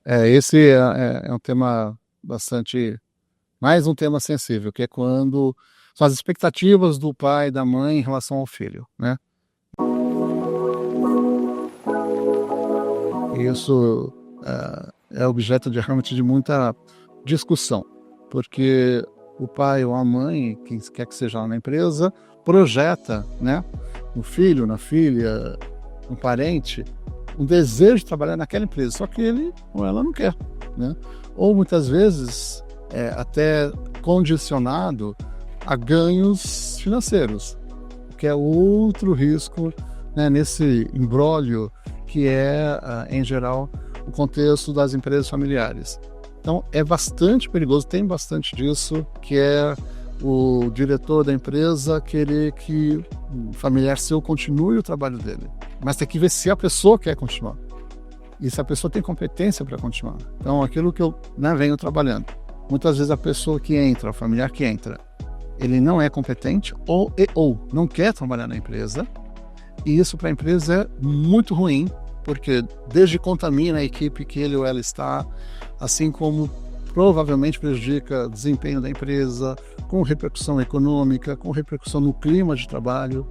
Esse é um tema bastante mais um tema sensível, que é quando são as expectativas do pai e da mãe em relação ao filho, né. E isso, é objeto realmente de muita discussão, porque o pai ou a mãe, quem quer que seja lá na empresa, projeta, né, no filho, na filha, no parente, um desejo de trabalhar naquela empresa, só que ele ou ela não quer, né. Ou muitas vezes, até condicionado a ganhos financeiros, que é outro risco, né, nesse imbróglio que é, em geral, o contexto das empresas familiares. Então é bastante perigoso, tem bastante disso, que é o diretor da empresa querer que o familiar seu continue o trabalho dele, mas tem que ver se a pessoa quer continuar e se a pessoa tem competência para continuar. Então aquilo que eu, né, venho trabalhando, muitas vezes a pessoa que entra, o familiar que entra, ele não é competente ou não quer trabalhar na empresa, e isso para a empresa é muito ruim, porque desde contamina a equipe que ele ou ela está, assim como provavelmente prejudica o desempenho da empresa, com repercussão econômica, com repercussão no clima de trabalho,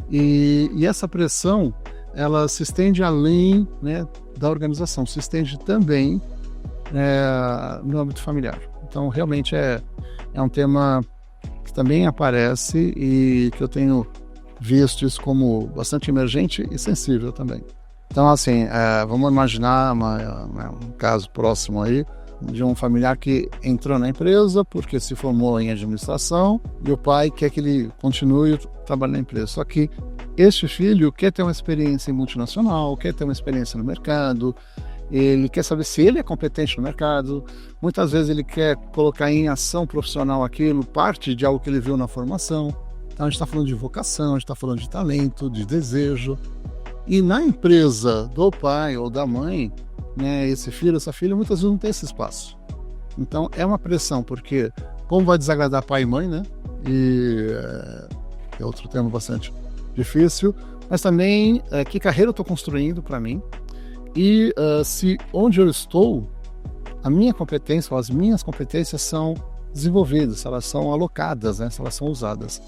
e essa pressão ela se estende além, né, da organização, se estende também no âmbito familiar. Então realmente é um tema que também aparece e que eu tenho visto isso como bastante emergente e sensível também. Então, assim, vamos imaginar um caso próximo aí, de um familiar que entrou na empresa porque se formou em administração e o pai quer que ele continue trabalhando na empresa. Só que este filho quer ter uma experiência em multinacional, quer ter uma experiência no mercado, ele quer saber se ele é competente no mercado, muitas vezes ele quer colocar em ação profissional aquilo, parte de algo que ele viu na formação. Então a gente está falando de vocação, a gente está falando de talento, de desejo. E na empresa do pai ou da mãe, né, esse filho, essa filha, muitas vezes não tem esse espaço. Então é uma pressão, porque como vai desagradar pai e mãe, né? E é outro tema bastante difícil, mas também que carreira eu estou construindo para mim e se onde eu estou, a minha competência ou as minhas competências são desenvolvidas, se elas são alocadas, né, se elas são usadas.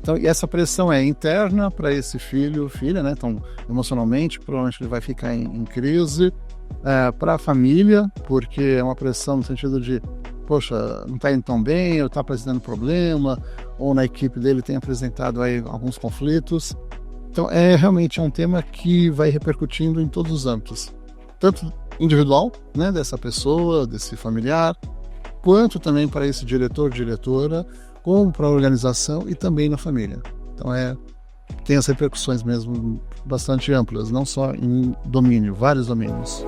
Então, e essa pressão é interna para esse filho, filha, né? Então, emocionalmente, provavelmente ele vai ficar em crise. Para a família, porque é uma pressão no sentido de, poxa, não está indo tão bem, ou está apresentando problema, ou na equipe dele tem apresentado aí alguns conflitos. Então, realmente um tema que vai repercutindo em todos os âmbitos, tanto individual, né, dessa pessoa, desse familiar, quanto também para esse diretor, diretora, como para a organização e também na família. Então tem as repercussões mesmo bastante amplas, não só em domínio, vários domínios.